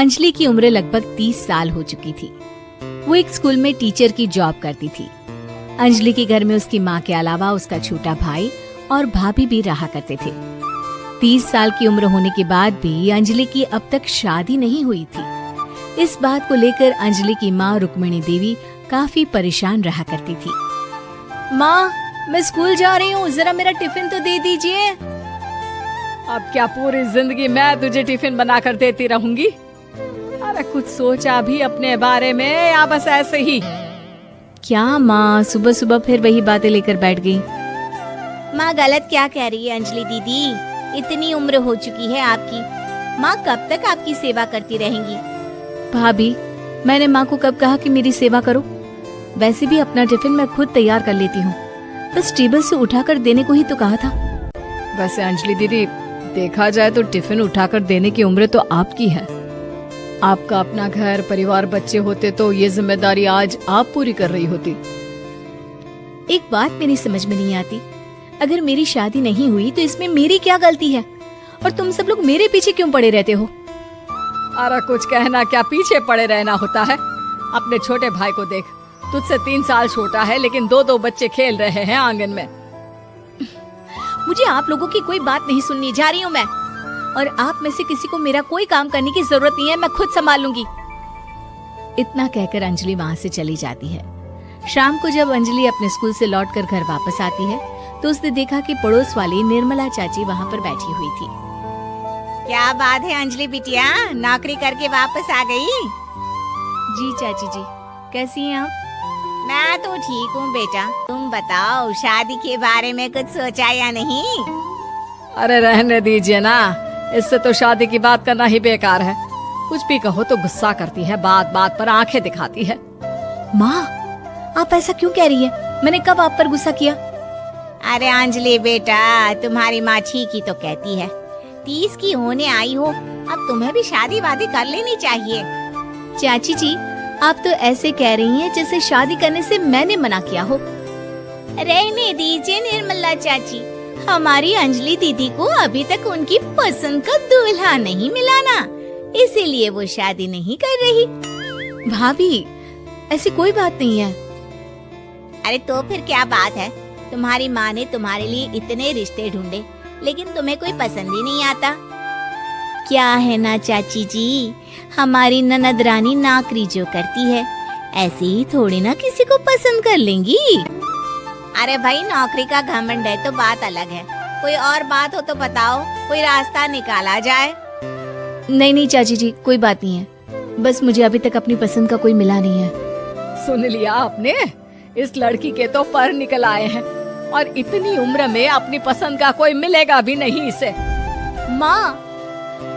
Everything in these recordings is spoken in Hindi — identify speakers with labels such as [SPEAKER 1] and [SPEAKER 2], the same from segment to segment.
[SPEAKER 1] अंजलि की उम्र लगभग 30 साल हो चुकी थी। वो एक स्कूल में टीचर की जॉब करती थी। अंजलि के घर में उसकी माँ के अलावा उसका छोटा भाई और भाभी भी रहा करते थे। 30 साल की उम्र होने के बाद भी अंजलि की अब तक शादी नहीं हुई थी। इस बात को लेकर अंजलि की माँ रुक्मिणी देवी काफी परेशान रहा करती थी। माँ, मैं स्कूल जा रही हूँ, जरा मेरा टिफिन तो दे दीजिए।
[SPEAKER 2] अब क्या पूरी जिंदगी मैं तुझे टिफिन बनाकर देती रहूंगी? अरे कुछ सोचा भी अपने बारे में या बस ऐसे ही?
[SPEAKER 1] क्या माँ, सुबह सुबह फिर वही बातें लेकर बैठ गई।
[SPEAKER 3] माँ गलत क्या कह रही है अंजलि दीदी? इतनी उम्र हो चुकी है आपकी, माँ कब तक आपकी सेवा करती रहेंगी?
[SPEAKER 1] भाभी, मैंने माँ को कब कहा कि मेरी सेवा करो? वैसे भी अपना टिफिन मैं खुद तैयार कर लेती हूँ, बस टेबल से उठाकर देने को ही तो कहा था।
[SPEAKER 2] वैसे अंजलि दीदी, देखा जाए तो टिफिन उठाकर देने की उम्र तो आपकी है। आपका अपना घर परिवार बच्चे होते तो ये जिम्मेदारी आज आप पूरी कर रही होती।
[SPEAKER 1] एक बात मेरी समझ में नहीं आती, अगर मेरी शादी नहीं हुई तो इसमें मेरी क्या गलती है? और तुम सब लोग मेरे पीछे क्यों पड़े रहते हो?
[SPEAKER 2] अरे कुछ कहना क्या पीछे पड़े रहना होता है? अपने छोटे भाई को देख, तुझसे 3 साल छोटा है लेकिन 2 बच्चे खेल रहे हैं आंगन में।
[SPEAKER 1] मुझे आप लोगों की कोई बात नहीं सुननी, जा रही हूँ मैं। और आप में से किसी को मेरा कोई काम करने की जरूरत नहीं है, मैं खुद संभाल लूंगी। इतना कहकर अंजलि वहाँ से चली जाती है। शाम को जब अंजलि अपने स्कूल से लौटकर घर वापस आती है तो उसने देखा कि पड़ोस वाली निर्मला चाची वहाँ पर बैठी हुई थी।
[SPEAKER 3] क्या बात है अंजलि बिटिया, नौकरी करके वापस आ गई?
[SPEAKER 1] जी चाची जी, कैसी हैं आप?
[SPEAKER 3] मैं तो ठीक हूँ बेटा, तुम बताओ शादी के बारे में कुछ सोचा या नहीं?
[SPEAKER 2] अरे रहने दीजिए ना, इससे तो शादी की बात करना ही बेकार है। कुछ भी कहो तो गुस्सा करती है, बात बात पर आंखें दिखाती है।
[SPEAKER 1] माँ, आप ऐसा क्यों कह रही है? मैंने कब आप पर गुस्सा किया?
[SPEAKER 3] अरे अंजलि बेटा, तुम्हारी माँ ठीक ही तो कहती है। 30 की होने आई हो, अब तुम्हें भी शादी वादी कर लेनी चाहिए।
[SPEAKER 1] चाची जी, आप तो ऐसे कह रही हैं जैसे शादी करने से मैंने मना किया हो।
[SPEAKER 3] रहने दीजिए निर्मला चाची, हमारी अंजलि दीदी को अभी तक उनकी पसंद का दूल्हा नहीं मिला ना, इसीलिए वो शादी नहीं कर रही।
[SPEAKER 1] भाभी, ऐसी कोई बात नहीं है।
[SPEAKER 3] अरे तो फिर क्या बात है? तुम्हारी माँ ने तुम्हारे लिए इतने रिश्ते ढूंढे लेकिन तुम्हें कोई पसंद ही नहीं आता। क्या है ना चाची जी, हमारी ननद रानी नौकरी जो करती है ऐसे ही थोड़ी ना किसी को पसंद कर लेंगी। अरे भाई, नौकरी का घमंड है तो बात अलग है, कोई और बात हो तो बताओ, कोई रास्ता निकाला जाए।
[SPEAKER 1] नहीं नहीं चाची जी, कोई बात नहीं है, बस मुझे अभी तक अपनी पसंद का कोई मिला नहीं है।
[SPEAKER 2] सुन लिया आपने, इस लड़की के तो पर निकल आए हैं और इतनी उम्र में अपनी पसंद का कोई मिलेगा भी नहीं इसे।
[SPEAKER 1] माँ,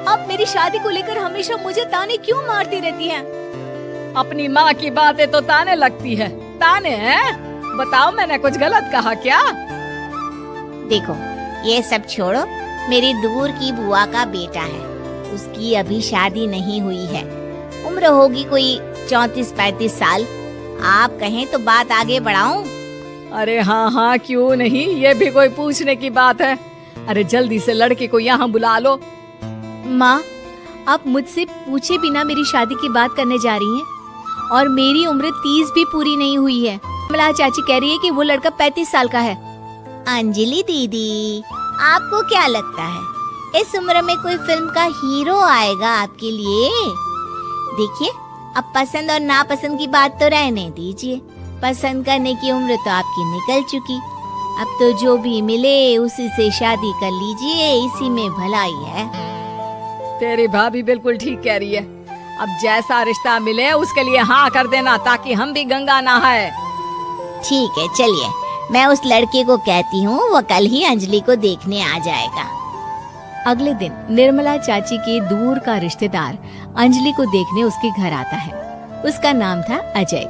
[SPEAKER 1] आप मेरी शादी को लेकर हमेशा मुझे ताने क्यों मारती रहती हैं?
[SPEAKER 2] अपनी माँ की बातें तो ताने लगती है। ताने हैं? बताओ, मैंने कुछ गलत कहा क्या?
[SPEAKER 3] देखो, ये सब छोड़ो, मेरी दूर की बुआ का बेटा है, उसकी अभी शादी नहीं हुई है, उम्र होगी कोई 34-35 साल। आप कहें तो बात आगे बढ़ाऊं?
[SPEAKER 2] अरे हाँ हाँ, क्यों नहीं, ये भी कोई पूछने की बात है। अरे जल्दी से लड़के को यहाँ बुला लो।
[SPEAKER 1] माँ, आप मुझसे पूछे बिना मेरी शादी की बात करने जा रही हैं और मेरी उम्र 30 भी पूरी नहीं हुई है। निर्मला चाची कह रही है कि वो लड़का 35 साल का है।
[SPEAKER 3] अंजलि दीदी, आपको क्या लगता है इस उम्र में कोई फिल्म का हीरो आएगा आपके लिए? देखिए, अब पसंद और नापसंद की बात तो रहने दीजिए, पसंद करने की उम्र तो आपकी निकल चुकी। अब तो जो भी मिले उसी से शादी कर लीजिए, इसी में भलाई है।
[SPEAKER 2] तेरी भाभी बिल्कुल ठीक कह रही है। अब जैसा रिश्ता मिले उसके लिए हाँ कर देना, ताकि हम भी गंगा नहाए।
[SPEAKER 3] ठीक है, चलिए मैं उस लड़के को कहती हूँ, वो कल ही अंजलि को देखने आ जाएगा।
[SPEAKER 1] अगले दिन निर्मला चाची के दूर का रिश्तेदार अंजलि को देखने उसके घर आता है। उसका नाम था अजय।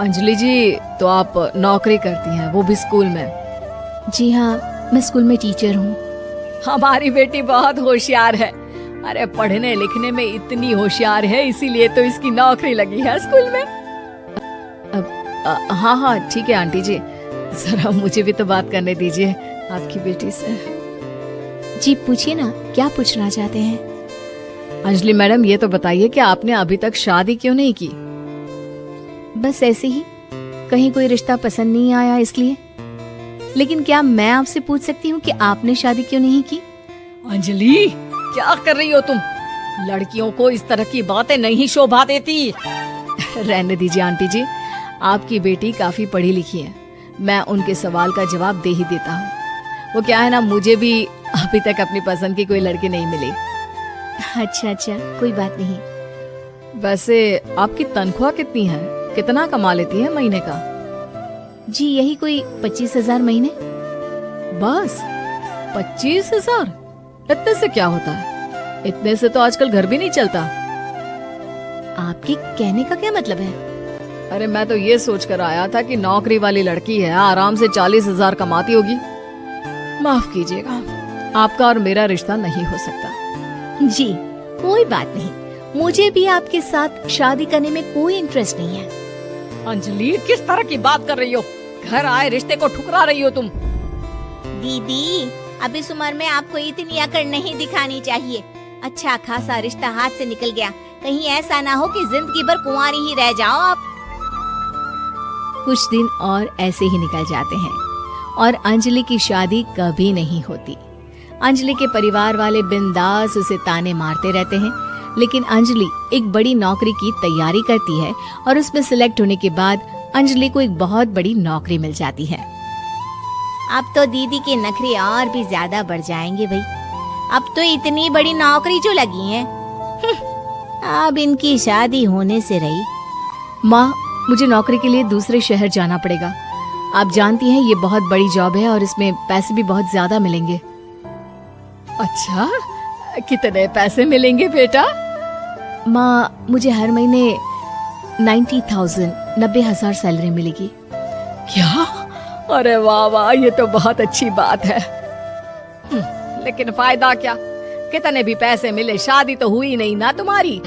[SPEAKER 2] अंजलि जी, तो आप नौकरी करती हैं, वो भी स्कूल में?
[SPEAKER 1] जी हाँ, मैं स्कूल में टीचर हूँ।
[SPEAKER 2] हमारी बेटी बहुत होशियार है। अरे पढ़ने लिखने में इतनी होशियार है, इसीलिए तो इसकी नौकरी लगी है स्कूल में।
[SPEAKER 1] हाँ हाँ ठीक है आंटी जी, जरा मुझे भी तो बात करने दीजिए आपकी बेटी से। जी पूछिए ना, क्या पूछना चाहते हैं?
[SPEAKER 2] अंजलि मैडम, ये तो बताइए कि आपने अभी तक शादी क्यों नहीं की?
[SPEAKER 1] बस ऐसे ही, कहीं कोई रिश्ता पसंद नहीं आया इसलिए। लेकिन क्या मैं आपसे पूछ सकती हूँ कि आपने शादी क्यों नहीं की?
[SPEAKER 2] अंजलि, क्या कर रही हो तुम? लड़कियों को इस तरह की बातें नहीं शोभा देती। रहने दीजिए आंटी जी, आपकी बेटी काफी पढ़ी लिखी है, मैं उनके सवाल का जवाब दे ही देता हूँ। वो क्या है ना, मुझे भी अभी तक अपनी पसंद की कोई लड़की नहीं मिली।
[SPEAKER 1] अच्छा, कोई बात नहीं।
[SPEAKER 2] वैसे आपकी तनख्वाह कितनी है? कितना कमा लेती है महीने का?
[SPEAKER 1] जी यही कोई 25,000 महीने।
[SPEAKER 2] बस 25,000? इतने से क्या होता है? इतने से तो आजकल घर भी नहीं चलता।
[SPEAKER 1] आपके कहने का क्या मतलब है?
[SPEAKER 2] अरे मैं तो ये सोच कर आया था कि नौकरी वाली लड़की है, आराम से 40,000 कमाती होगी। माफ कीजिएगा, आपका और मेरा रिश्ता नहीं हो सकता।
[SPEAKER 1] जी कोई बात नहीं, मुझे भी आपके साथ शादी करने में कोई इंटरेस्ट नहीं है।
[SPEAKER 2] अंजलि, किस तरह की बात कर रही हो? घर आए रिश्ते को ठुकरा रही हो तुम।
[SPEAKER 3] दीदी, अब इस उम्र में आपको इतनी अकड़ नहीं दिखानी चाहिए। अच्छा खासा रिश्ता हाथ से निकल गया, कहीं ऐसा ना हो कि जिंदगी भर कुंवारी ही रह जाओ आप।
[SPEAKER 1] कुछ दिन और ऐसे ही निकल जाते हैं और अंजलि की शादी कभी नहीं होती। अंजलि के परिवार वाले बिंदास उसे ताने मारते रहते हैं, लेकिन अंजलि एक बड़ी नौकरी की तैयारी करती है और उसमें सिलेक्ट होने के बाद अंजलि को एक बहुत बड़ी नौकरी मिल जाती है।
[SPEAKER 3] अब तो दीदी के नखरे और भी ज्यादा बढ़ जाएंगे भाई। अब तो इतनी बड़ी नौकरी जो लगी है, अब इनकी शादी होने से रही।
[SPEAKER 1] माँ, मुझे नौकरी के लिए दूसरे शहर जाना पड़ेगा। आप जानती हैं ये बहुत बड़ी जॉब है और इसमें पैसे भी बहुत ज्यादा मिलेंगे।
[SPEAKER 2] अच्छा, कितने पैसे मिलेंगे बेटा?
[SPEAKER 1] माँ, मुझे हर महीने 90,000 सैलरी मिलेगी।
[SPEAKER 2] क्या? अरे वाह वाह, ये तो बहुत अच्छी बात है। लेकिन फायदा क्या? कितने भी पैसे मिले, शादी तो हुई नहीं ना तुम्हारी।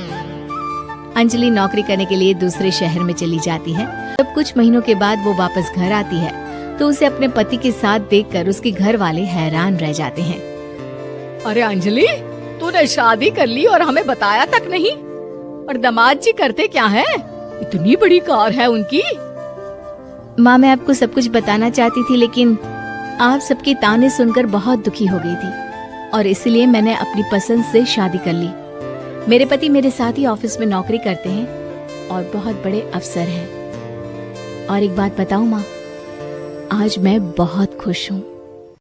[SPEAKER 1] अंजलि नौकरी करने के लिए दूसरे शहर में चली जाती है। जब कुछ महीनों के बाद वो वापस घर आती है तो उसे अपने पति के साथ देखकर उसके घर वाले हैरान रह जाते हैं।
[SPEAKER 2] अरे अंजलि, तूने शादी कर ली और हमें बताया तक नहीं। और दामाद जी करते क्या हैं? इतनी बड़ी कार है उनकी।
[SPEAKER 1] माँ, मैं आपको सब कुछ बताना चाहती थी, लेकिन आप सबके ताने सुनकर बहुत दुखी हो गई थी और इसलिए मैंने अपनी पसंद से शादी कर ली। मेरे पति मेरे साथ ही ऑफिस में नौकरी करते हैं और बहुत बड़े अफसर हैं। और एक बात बताऊं माँ, आज मैं बहुत खुश हूँ।